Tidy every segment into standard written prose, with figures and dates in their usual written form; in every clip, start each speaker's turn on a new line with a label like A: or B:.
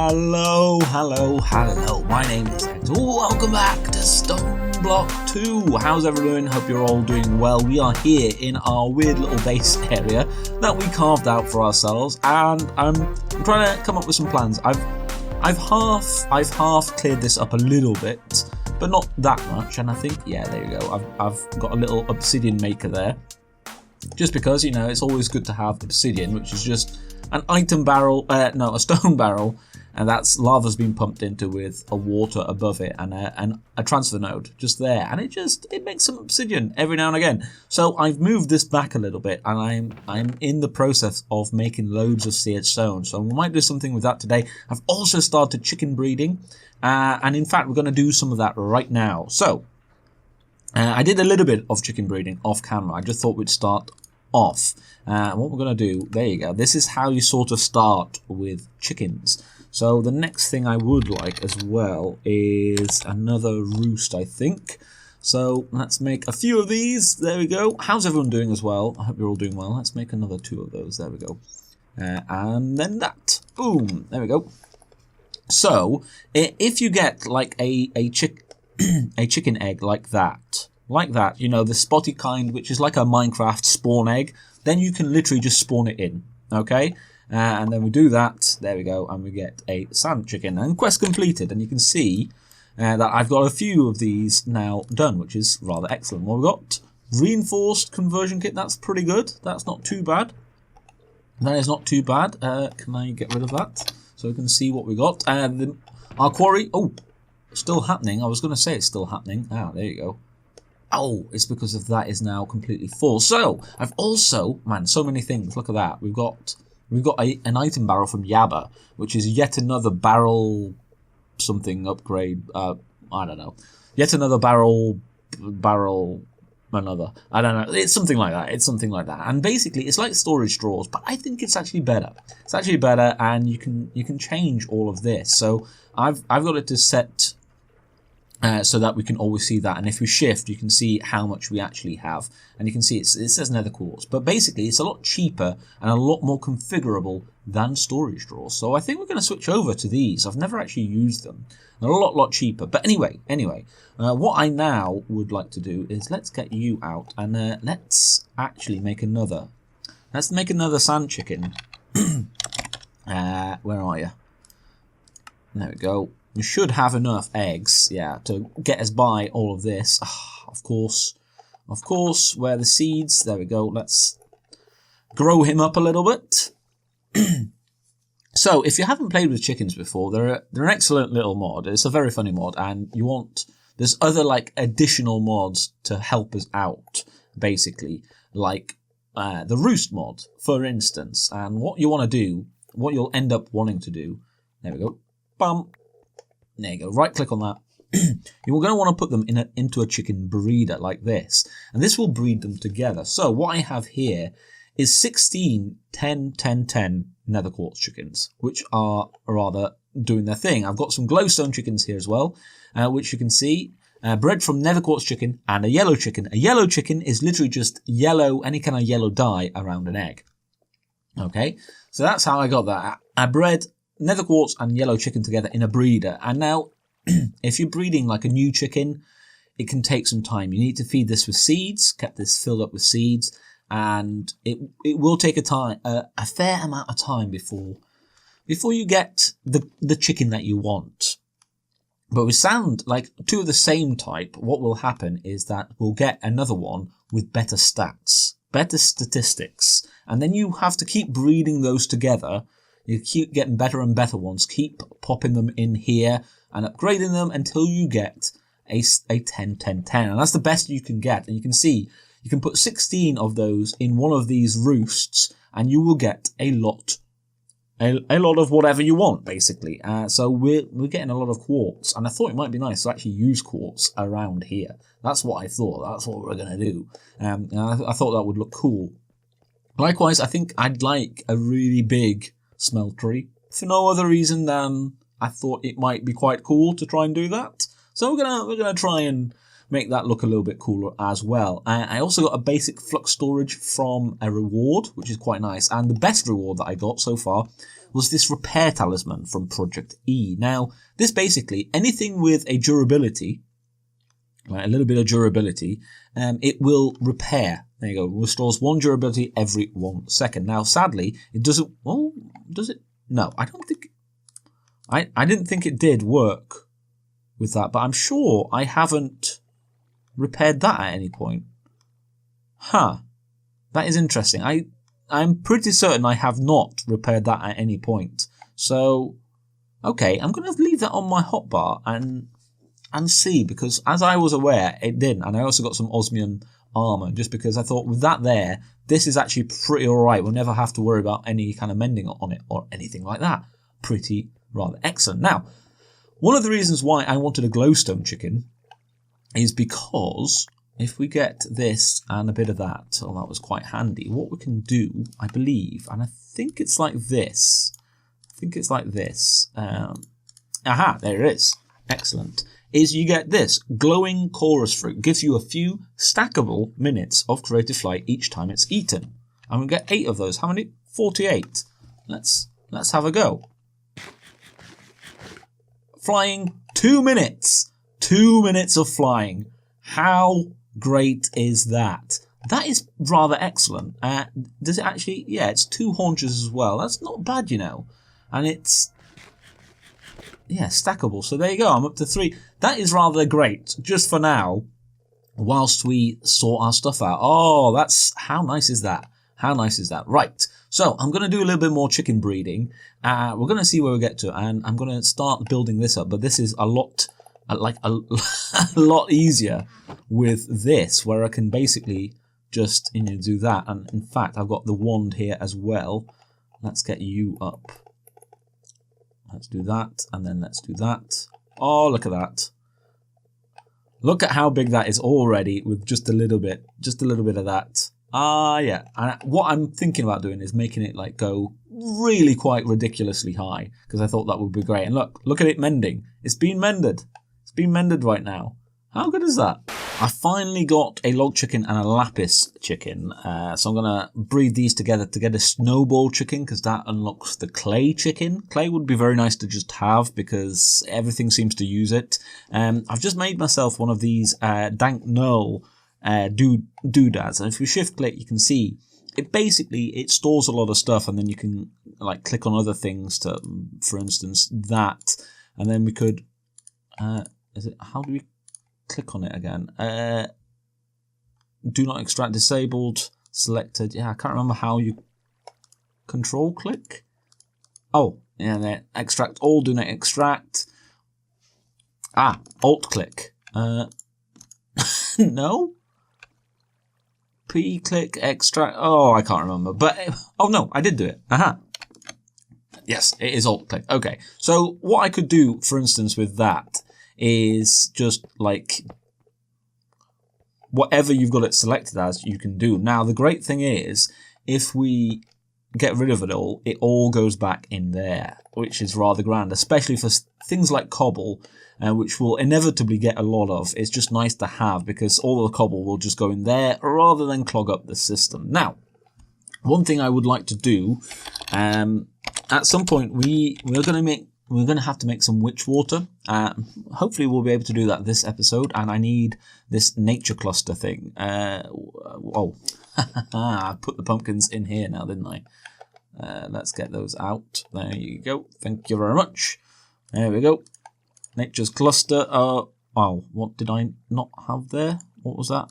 A: Hello. My name is Ed. Welcome back to Stoneblock 2. How's everyone doing? Hope you're all doing well. We are here in our weird little base area that we carved out for ourselves, and I'm trying to come up with some plans. I've half cleared this up a little bit, but not that much. And I think, yeah, there you go. I've got a little obsidian maker there, just because, you know, it's always good to have obsidian, which is just an item barrel, a stone barrel, and that's lava's been pumped into with a water above it and a transfer node just there, and it makes some obsidian every now and again. So I've moved this back a little bit, and I'm in the process of making loads of seared stone. So we might do something with that today. I've also started chicken breeding, and in fact we're going to do some of that right now. So I did a little bit of chicken breeding off camera. I just thought we'd start off. What we're going to do, there you go. This is how you sort of start with chickens. So the next thing I would like as well is another roost, I think. So let's make a few of these. There we go. How's everyone doing as well? I hope you're all doing well. Let's make another 2 of those. There we go. And then that. Boom. There we go. So if you get like a chicken egg like that, you know, the spotty kind, which is like a Minecraft spawn egg, then you can literally just spawn it in, okay? And then we do that, there we go, and we get a sand chicken. And quest completed, and you can see that I've got a few of these now done, which is rather excellent. What we've got, reinforced conversion kit, that's pretty good. That's not too bad. That is not too bad. Can I get rid of that? So we can see what we got. Our quarry, oh, still happening. I was going to say it's still happening. Ah, there you go. Oh, it's because of that is now completely full. So I've also, man, so many things. Look at that. We've got an item barrel from Yabba, which is yet another barrel something upgrade. I don't know. Yet another barrel another. I don't know. It's something like that. And basically, it's like storage drawers, but I think it's actually better. It's actually better, and you can change all of this. So I've got it to set. So that we can always see that, and if we shift you can see how much we actually have, and you can see it says nether quartz, but basically it's a lot cheaper and a lot more configurable than storage drawers. So I think we're going to switch over to these. I've never actually used them. They're a lot cheaper. But anyway, what I now would like to do is let's get you out, and let's actually make another. Let's make another sand chicken. Where are you? There we go. We should have enough eggs, yeah, to get us by all of this. Of course, where the seeds, there we go. Let's grow him up a little bit. So, if you haven't played with chickens before, they're an excellent little mod. It's a very funny mod, and there's other like additional mods to help us out, basically, like the Roost mod, for instance. And what you'll end up wanting to do, there we go, bum. There you go, right click on that. You're going to want to put them into a chicken breeder like this. And this will breed them together. So what I have here is 16 10 nether quartz chickens, which are rather doing their thing. I've got some glowstone chickens here as well, which you can see. Bred from nether quartz chicken and a yellow chicken. A yellow chicken is literally just yellow, any kind of yellow dye around an egg. Okay, so that's how I got that. I bred nether quartz and yellow chicken together in a breeder, and now if you're breeding like a new chicken, it can take some time. You need to feed this with seeds, kept this filled up with seeds, and it will take a fair amount of time before you get the chicken that you want. But with sound like 2 of the same type, what will happen is that we'll get another one with better stats, better statistics, and then you have to keep breeding those together. You keep getting better and better ones, keep popping them in here and upgrading them until you get a 10 10 10. And that's the best you can get. And you can see, you can put 16 of those in one of these roosts and you will get a lot of whatever you want, basically. So we're getting a lot of quartz. And I thought it might be nice to actually use quartz around here. That's what I thought. That's what we're going to do. And I thought that would look cool. Likewise, I think I'd like a really big smeltery for no other reason than I thought it might be quite cool to try and do that. So we're gonna try and make that look a little bit cooler as well. I also got a basic flux storage from a reward, which is quite nice. And the best reward that I got so far was this repair talisman from Project E. Now, this basically, anything with a durability, like a little bit of durability, it will repair. There you go. Restores 1 durability every 1 second. Now, sadly, it doesn't... Well, does it? No, I don't think... I didn't think it did work with that, but I'm sure I haven't repaired that at any point. Huh. That is interesting. I'm pretty certain I have not repaired that at any point. So, okay, I'm going to leave that on my hotbar and see, because as I was aware, it didn't. And I also got some Osmium Armor, just because I thought with that there, this is actually pretty alright. We'll never have to worry about any kind of mending on it or anything like that. Pretty rather excellent. Now, one of the reasons why I wanted a glowstone chicken is because if we get this and a bit of that, oh, that was quite handy. What we can do, I believe, and I think it's like this. Aha, there it is. Excellent. Is you get this glowing chorus fruit. Gives you a few stackable minutes of creative flight each time it's eaten. And we get 8 of those. How many? 48. Let's have a go. Flying 2 minutes. 2 minutes of flying. How great is that? That is rather excellent. Does it actually? Yeah, it's 2 haunches as well. That's not bad, you know. And it's, yeah, stackable. So there you go. I'm up to 3. That is rather great. Just for now, whilst we sort our stuff out. Oh, that's, how nice is that? How nice is that? Right. So I'm going to do a little bit more chicken breeding. We're going to see where we get to, and I'm going to start building this up. But this is a lot, like a lot easier with this, where I can basically just, you know, do that. And in fact, I've got the wand here as well. Let's get you up. Let's do that, and then let's do that. Oh, look at that. Look at how big that is already with just a little bit of that. Yeah. And what I'm thinking about doing is making it like go really quite ridiculously high, because I thought that would be great. And look at it mending. It's been mended. It's been mended right now. How good is that? I finally got a log chicken and a lapis chicken. So I'm going to breed these together to get a snowball chicken, because that unlocks the clay chicken. Clay would be very nice to just have because everything seems to use it. I've just made myself one of these dank null doodads. And if you shift click, you can see it basically, it stores a lot of stuff, and then you can like click on other things to, for instance, that. And then we could, how do we click on it again? Do not extract disabled, selected. Yeah, I can't remember how you control click. Oh, yeah, then extract all, do not extract. Alt click. No? P click, extract. Oh, I can't remember. But, oh no, I did do it. Aha. Yes, it is alt click. Okay, so what I could do, for instance, with that is just like whatever you've got it selected as, you can do. Now, the great thing is, if we get rid of it all goes back in there, which is rather grand, especially for things like cobble, which we'll inevitably get a lot of. It's just nice to have, because all of the cobble will just go in there rather than clog up the system. Now, one thing I would like to do, at some point we're going to have to make some witch water. Hopefully we'll be able to do that this episode, and I need this nature cluster thing. Oh, I put the pumpkins in here now, didn't I? Let's get those out. There you go. Thank you very much. There we go. Nature's cluster. Oh, what did I not have there? What was that?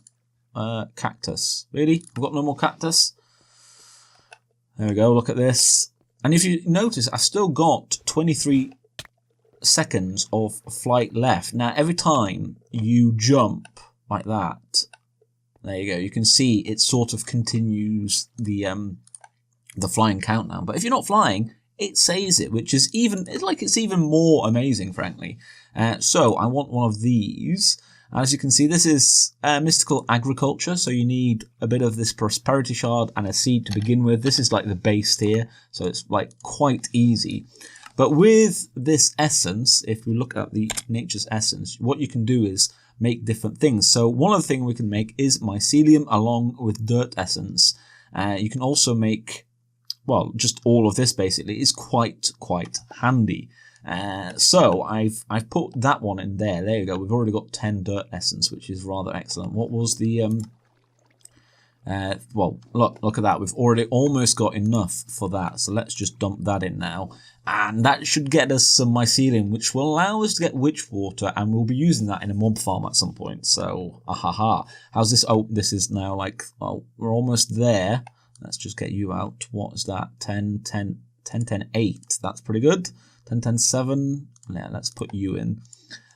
A: Cactus. Really? I've got no more cactus? There we go. Look at this. And if you notice, I've still got 23 seconds of flight left. Now, every time you jump like that, there you go. You can see it sort of continues the flying countdown. But if you're not flying, it saves it, which is it's even more amazing, frankly. So I want one of these. As you can see, this is mystical agriculture, so you need a bit of this prosperity shard and a seed to begin with. This is like the base tier, so it's like quite easy. But with this essence, if we look at the nature's essence, what you can do is make different things. So one of the things we can make is mycelium along with dirt essence. You can also make, well, just all of this basically is quite handy. So I've put that one in there. There you go. We've already got 10 dirt essence, which is rather excellent. What was the well, look at that. We've already almost got enough for that. So let's just dump that in now. And that should get us some mycelium, which will allow us to get witch water, and we'll be using that in a mob farm at some point. So, ahaha. How's this? Oh, this is now like, well, we're almost there. Let's just get you out. What is that? 10, 10, 10, 10, 8. That's pretty good. 10, 10, 7. Yeah, let's put you in.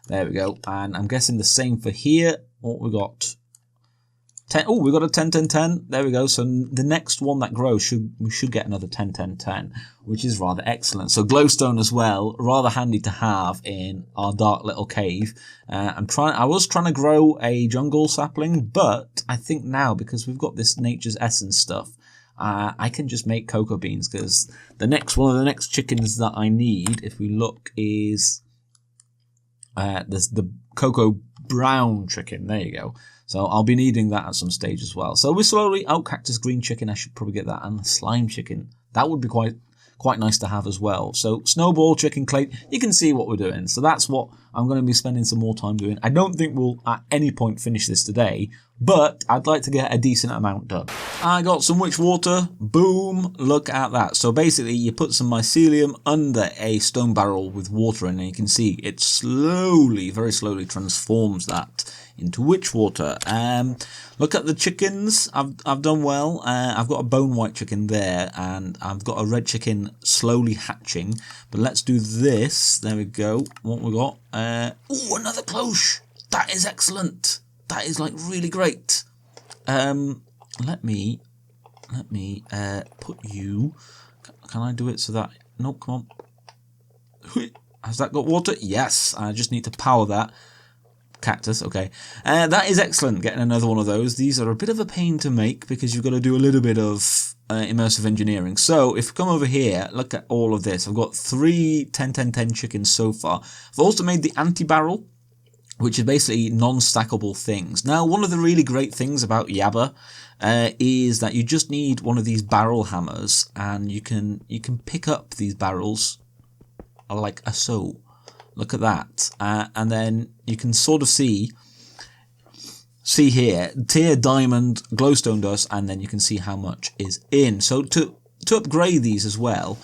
A: There we go. And I'm guessing the same for here. What we got? 10. Oh, we got a 10, 10, 10. There we go. So the next one that grows, we should get another 10, 10, 10, which is rather excellent. So glowstone as well, rather handy to have in our dark little cave. I was trying to grow a jungle sapling, but I think now, because we've got this nature's essence stuff, I can just make cocoa beans, because one of the next chickens that I need, if we look, is there's the cocoa brown chicken. There you go. So I'll be needing that at some stage as well. So we're slowly, cactus green chicken, I should probably get that, and the slime chicken. That would be quite nice to have as well. So snowball chicken, clay, you can see what we're doing. So that's what I'm going to be spending some more time doing. I don't think we'll at any point finish this today, but I'd like to get a decent amount done. I got some witch water. Boom, look at that. So basically you put some mycelium under a stone barrel with water in, and you can see it slowly, very slowly transforms that into witch water. Look at the chickens. I've done well. I've got a bone white chicken there, and I've got a red chicken slowly hatching. But let's do this. There we go. What we got? Oh, another cloche. That is excellent. That is like really great. Let me put you. Can I do it so that? No, come on. Has that got water? Yes. I just need to power that. Cactus, okay. That is excellent, getting another one of those. These are a bit of a pain to make because you've got to do a little bit of immersive engineering. So if you come over here, look at all of this. I've got 3 10-10-10 chickens so far. I've also made the anti-barrel, which is basically non-stackable things. Now, one of the really great things about Yabba is that you just need one of these barrel hammers, and you can pick up these barrels like a so. Look at that. And then you can sort of see here, tier diamond, glowstone dust, and then you can see how much is in. So to upgrade these as well,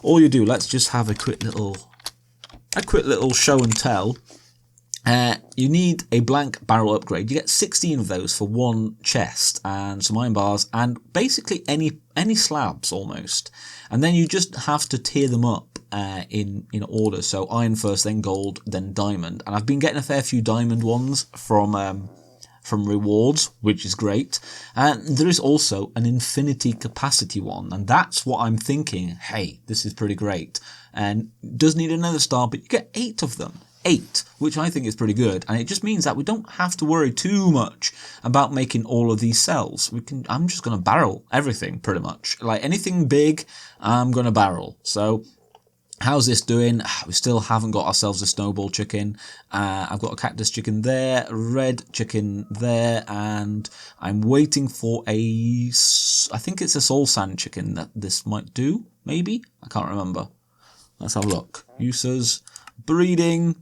A: all you do, let's just have a quick little show and tell. You need a blank barrel upgrade. You get 16 of those for one chest, and some iron bars, and basically any slabs almost. And then you just have to tier them up in order. So iron first, then gold, then diamond. And I've been getting a fair few diamond ones from rewards, which is great. And there is also an infinity capacity one, and that's what I'm thinking. Hey, this is pretty great. And does need another star, but you get 8 of them. 8, which I think is pretty good, and it just means that we don't have to worry too much about making all of these cells. I'm just going to barrel everything, pretty much. Like anything big, I'm going to barrel. So how's this doing? We still haven't got ourselves a snowball chicken. I've got a cactus chicken there, red chicken there, and I'm waiting for I think it's a soul sand chicken that this might do, maybe? I can't remember. Let's have a look. Uses, breeding.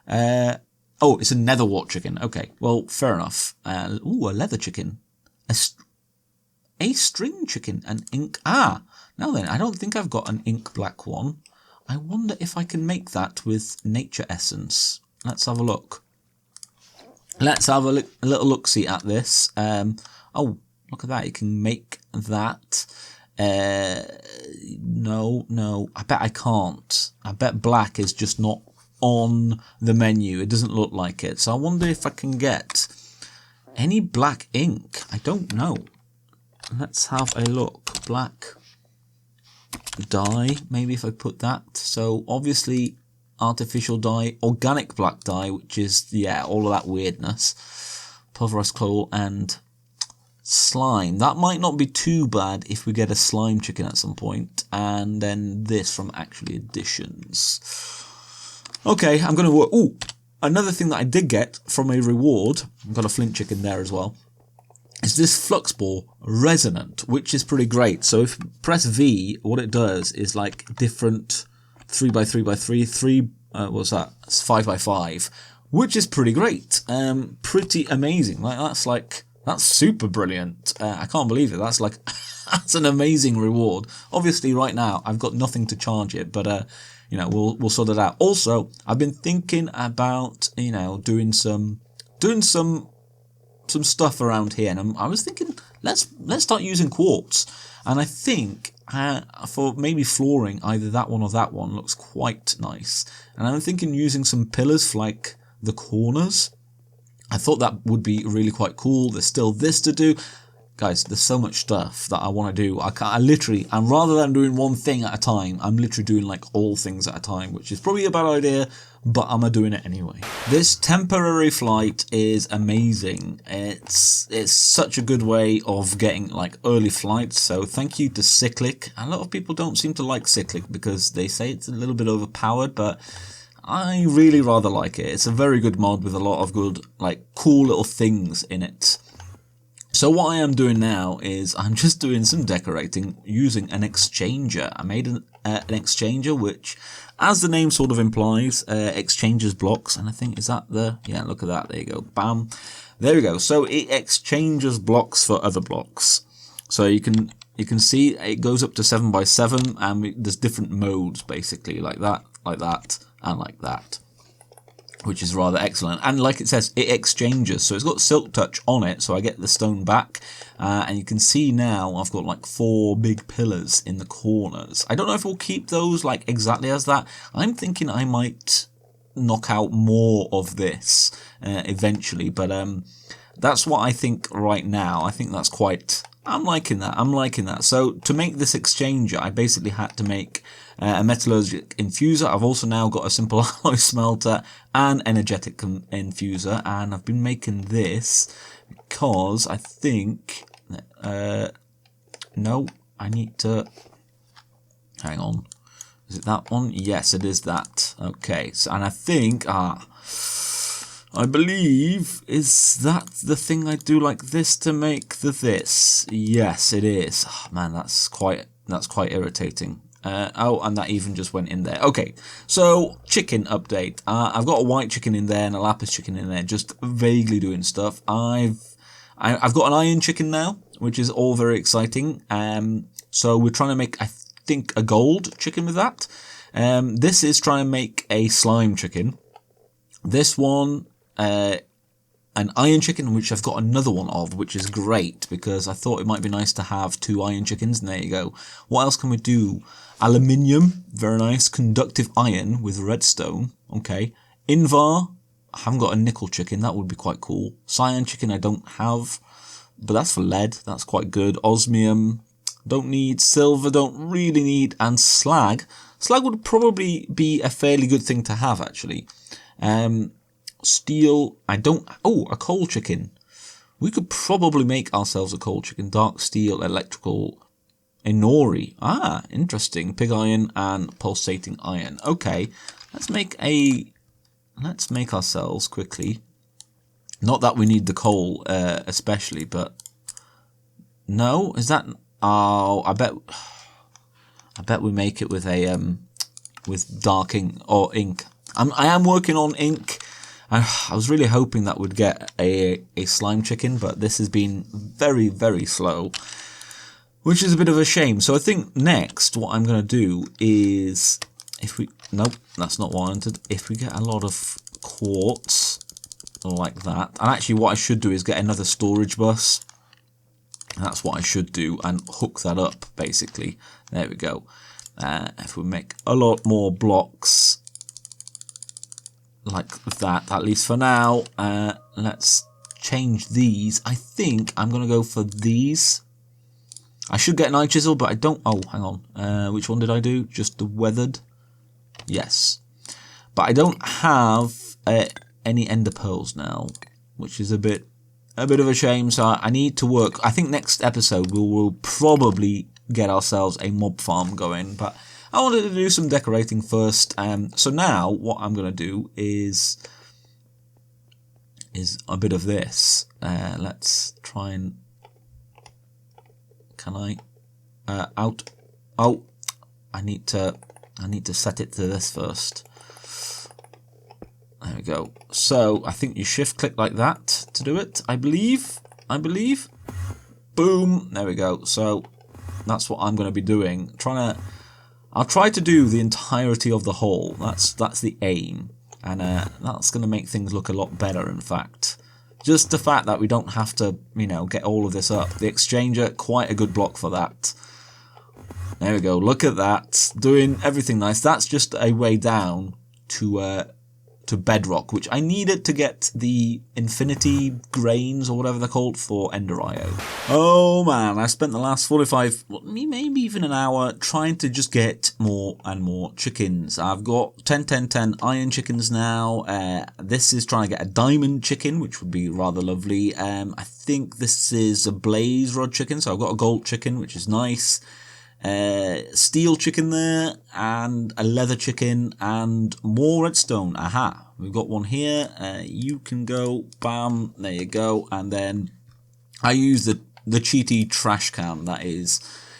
A: Oh, it's a netherwort chicken. Okay, well, fair enough. Ooh, a leather chicken. A string chicken. An ink. Now then, I don't think I've got an ink black one. I wonder if I can make that with nature essence. Let's have a look. Let's have a little look-see at this. Oh, look at that. You can make that. No. I bet I can't. I bet black is just not on the menu. It doesn't look like it. So I wonder if I can get any black ink. I don't know. Let's have a look. Black dye, maybe if I put that. So obviously artificial dye, organic black dye, which is, yeah, all of that weirdness. Pulverized coal and slime. That might not be too bad if we get a slime chicken at some point. And then this from Actually Additions. Okay, I'm going to work. Ooh, another thing that I did get from a reward, I've got a flint chicken there as well, is this flux ball resonant, which is pretty great. So if you press V, what it does is like different 3x3x3, what's that? It's 5x5, which is pretty great. Pretty amazing. That's super brilliant. I can't believe it. That's like, that's an amazing reward. Obviously right now I've got nothing to charge it, but you know, we'll sort it out. Also, I've been thinking about, you know, doing some stuff around here, and I was thinking let's start using quartz, and I think for maybe flooring, either that one or that one looks quite nice, and I'm thinking using some pillars for like the corners. I thought that would be really quite cool. There's still this to do. Guys, there's so much stuff that I want to do. And rather than doing one thing at a time, I'm literally doing like all things at a time, which is probably a bad idea, but I'm doing it anyway. This temporary flight is amazing. It's such a good way of getting like early flights, so thank you to Cyclic. A lot of people don't seem to like Cyclic because they say it's a little bit overpowered, but I really rather like it. It's a very good mod with a lot of good, like, cool little things in it. So what I am doing now is I'm just doing some decorating using an exchanger. I made an exchanger which, as the name sort of implies, exchanges blocks. And I think, is that yeah, look at that. There you go. Bam. There we go. So it exchanges blocks for other blocks. So you can see it goes up to 7x7, and there's different modes basically, like that, and like that, which is rather excellent. And like it says, it exchanges, so it's got silk touch on it, so I get the stone back, and you can see now I've got like 4 big pillars in the corners. I don't know if we'll keep those like exactly as that. I'm thinking I might knock out more of this eventually, but that's what I think right now. I think that's quite, I'm liking that. So to make this exchanger, I basically had to make a metallurgic infuser. I've also now got a simple alloy smelter and energetic infuser, and I've been making this because I think no, I need to hang on. Is it that one? Yes, it is that. Okay, so, and I think I believe, is that the thing I do like this to make this? Yes, it is. Oh, man, that's quite irritating. Oh, and that even just went in there. Okay, so chicken update. I've got a white chicken in there and a lapis chicken in there, just vaguely doing stuff. I've got an iron chicken now, which is all very exciting. So we're trying to make, I think, a gold chicken with that. This is trying to make a slime chicken. This one, an iron chicken, which I've got another one of, which is great because I thought it might be nice to have 2 iron chickens, and there you go. What else can we do? Aluminium, very nice. Conductive iron with redstone, okay. Invar, I haven't got a nickel chicken, that would be quite cool. Cyan chicken I don't have, but that's for lead, that's quite good. Osmium, don't need. Silver, don't really need. And slag would probably be a fairly good thing to have, actually. Steel, I don't, oh, a coal chicken. We could probably make ourselves a coal chicken. Dark steel, electrical, Inori. Ah, interesting. Pig iron and pulsating iron. Okay, let's make ourselves quickly. Not that we need the coal, especially, but no, is that, oh, I bet we make it with a, with dark ink, or ink. I am working on ink. I was really hoping that would get a slime chicken, but this has been very, very slow, which is a bit of a shame. So I think next what I'm going to do is, nope, that's not what I wanted. If we get a lot of quartz like that, and actually what I should do is get another storage bus. That's what I should do, and hook that up, basically. There we go. If we make a lot more blocks like that, at least for now, let's change these. I think I'm going to go for these. I should get an eye chisel, but I don't. Oh, hang on. Which one did I do? Just the weathered? Yes. But I don't have any ender pearls now, which is a bit of a shame. So I need to work. I think next episode we will probably get ourselves a mob farm going, but I wanted to do some decorating first. So now what I'm going to do is is a bit of this. Let's try and... Can I... out... Oh! I need to set it to this first. There we go. So, I think you shift click like that to do it, I believe. Boom! There we go. So, that's what I'm going to be doing. I'll try to do the entirety of the hole. That's the aim. And that's going to make things look a lot better, in fact. Just the fact that we don't have to, you know, get all of this up. The exchanger, quite a good block for that. There we go. Look at that. Doing everything nice. That's just a way down to bedrock, which I needed to get the infinity grains or whatever they're called for Ender IO. Oh man, I spent the last 45, maybe even an hour trying to just get more and more chickens. I've got 10 iron chickens now. This is trying to get a diamond chicken, which would be rather lovely. I think this is a blaze rod chicken, so I've got a gold chicken, which is nice. Steel chicken there, and a leather chicken, and more redstone. Aha, we've got one here. You can go, bam, there you go. And then I use the cheaty trash can that is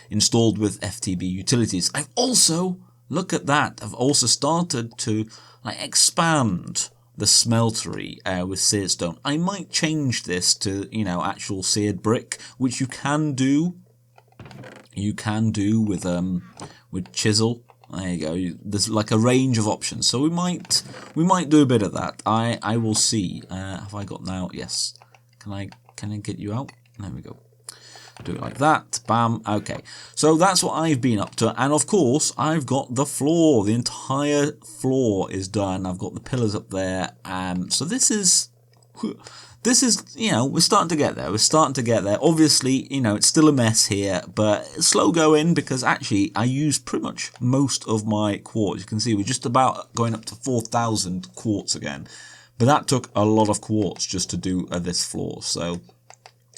A: installed with FTB utilities. I've also, look at that, I've also started to expand the smeltery with seared stone. I might change this to, you know, actual seared brick, which you can do. You can do with chisel. There you go. There's like a range of options, so we might do a bit of that. I will see. Have I got now? Yes. Can I get you out? There we go. Do it like that. Bam. Okay. So that's what I've been up to, and of course I've got the floor. The entire floor is done. I've got the pillars up there. So this is, you know, we're starting to get there. Obviously, you know, it's still a mess here, but it's slow going because actually I used pretty much most of my quartz. You can see we're just about going up to 4,000 quartz again. But that took a lot of quartz just to do this floor. So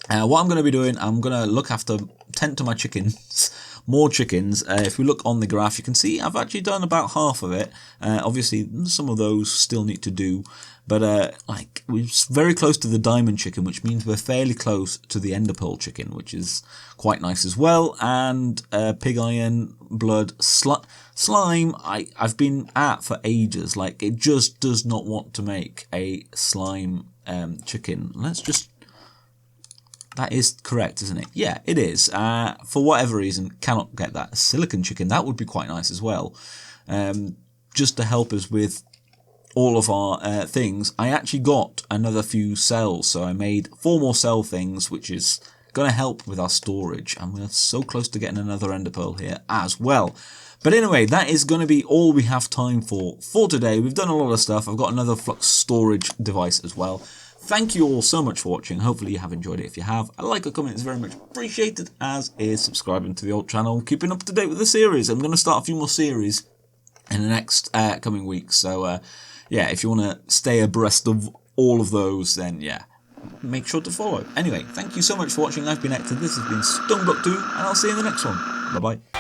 A: what I'm going to be doing, I'm going to look after, tend to my chickens. More chickens. If we look on the graph, you can see I've actually done about half of it. Obviously, some of those still need to do. But we're very close to the diamond chicken, which means we're fairly close to the ender pearl chicken, which is quite nice as well. And pig iron, blood, slime, I've been at for ages. Like, it just does not want to make a slime chicken. Let's just... That is correct, isn't it? Yeah, it is. For whatever reason, cannot get that. A silicon chicken, that would be quite nice as well. Just to help us with all of our things. I actually got another few cells, so I made 4 more cell things, which is going to help with our storage. And we're so close to getting another ender pearl here as well. But anyway, that is going to be all we have time for today. We've done a lot of stuff. I've got another flux storage device as well. Thank you all so much for watching. Hopefully you have enjoyed it. If you have, a like or comment is very much appreciated, as is subscribing to the old channel, keeping up to date with the series. I'm going to start a few more series in the next coming weeks. So, yeah, if you want to stay abreast of all of those, then, yeah, make sure to follow. Anyway, thank you so much for watching. I've been Hector. This has been Stoneblock 2, and I'll see you in the next one. Bye-bye.